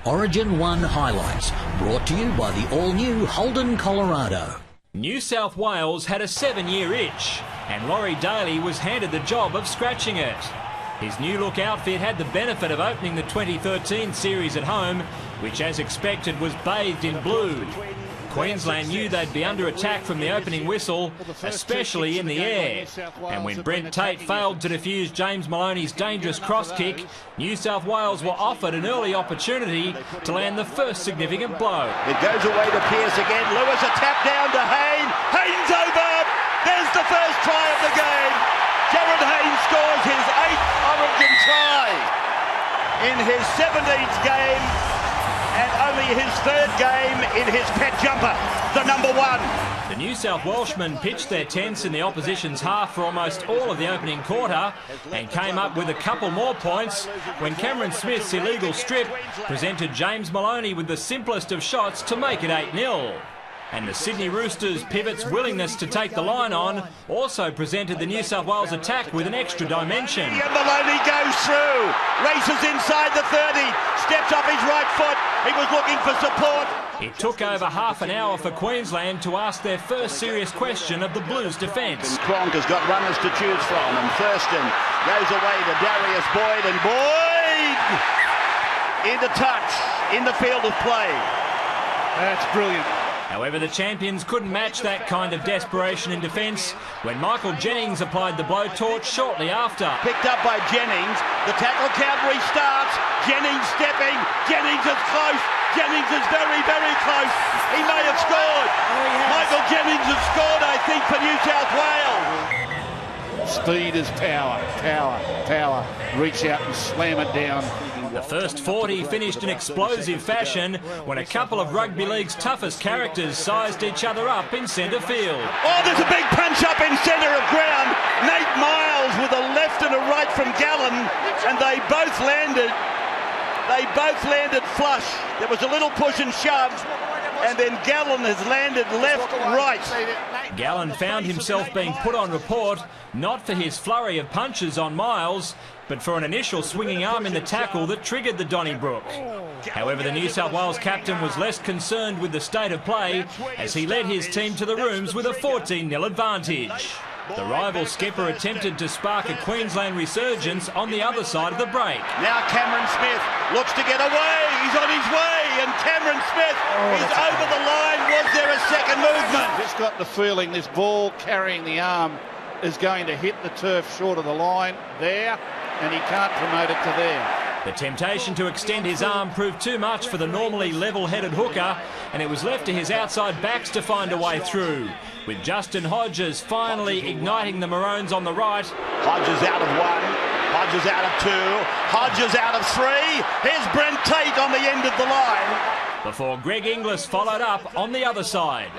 Origin 1 highlights, brought to you by the all-new Holden, Colorado. New South Wales had a 7-year itch, and Laurie Daly was handed the job of scratching it. His new look outfit had the benefit of opening the 2013 series at home, which as expected was bathed in blue. Queensland knew they'd be under attack from the opening whistle, especially in the air. And when Brent Tate failed to defuse James Maloney's dangerous cross kick, New South Wales were offered an early opportunity to land the first significant blow. It goes away to Pearce again. Lewis, a tap down to Hayne. Hayne's over. There's the first try of the game. Jared Hayne scores his 8th Origin try in his 17th game. And only his 3rd game in his pet jumper, the number 1. The New South Welshmen pitched their tents in the opposition's half for almost all of the opening quarter and came up with a couple more points when Cameron Smith's illegal strip presented James Maloney with the simplest of shots to make it 8-0. And the Sydney Roosters' pivot's willingness to take the line on also presented the New South Wales attack with an extra dimension. And Maloney goes through, races inside the 30, steps up his right foot. He was looking for support. It took over half an hour for Queensland to ask their first serious question of the Blues' defence. Cronk has got runners to choose from, and Thurston goes away to Darius Boyd, and Boyd into touch in the field of play. That's brilliant. However, the champions couldn't match that kind of desperation in defence when Michael Jennings applied the blowtorch shortly after. Picked up by Jennings. The tackle count restarts. Jennings stepping. Jennings is close. Jennings is very, very close. He may have scored. Michael Jennings has scored, I think, for New South Wales. Speed is power, power, power. Reach out and slam it down. The first 40 finished in explosive fashion when a couple of rugby league's toughest characters sized each other up in centre field. Oh, there's a big punch up in centre of ground. Nate Miles with a left and a right from Gallen, and they both landed flush. There was a little push and shove, and then Gallen has landed left-right. Gallen found himself being put on report, not for his flurry of punches on Miles, but for an initial swinging arm in the tackle that triggered the Donnybrook. However, the New South Wales captain was less concerned with the state of play as he led his team to the rooms with a 14-0 advantage. The rival skipper attempted to spark a Queensland resurgence on the other side of the break. Now Cameron Smith looks to get away. He's on his way, and Cameron Smith is over the line. Was there a second movement? Just got the feeling this ball carrying the arm is going to hit the turf short of the line there, and he can't promote it to there. The temptation to extend his arm proved too much for the normally level-headed hooker, and it was left to his outside backs to find a way through, with Justin Hodges finally igniting the Maroons on the right. Hodges out of 1, Hodges out of 2, Hodges out of 3. Here's Brent Tate on the end of the line. Before Greg Inglis followed up on the other side.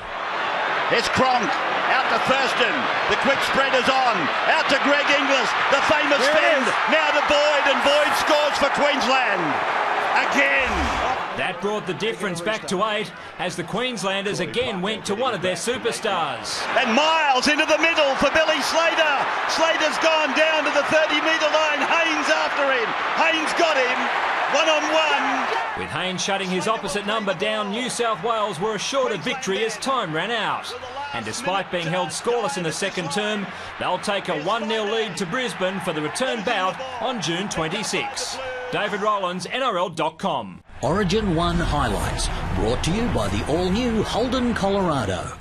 Here's Cronk, out to Thurston, the quick spread is on, out to Greg Inglis, the famous fend, now to Boyd, and Boyd scores for Queensland, again. That brought the difference back to 8 as the Queenslanders again went to one of their superstars. And Miles into the middle for Billy Slater. Slater's gone down to the 30-metre line, Haynes after him, Haynes got him. 1-on-1. With Haynes shutting his opposite number down, New South Wales were assured of victory as time ran out. And despite being held scoreless in the second term, they'll take a 1-0 lead to Brisbane for the return bout on June 26. David Rowlands, NRL.com. Origin 1 highlights, brought to you by the all-new Holden, Colorado.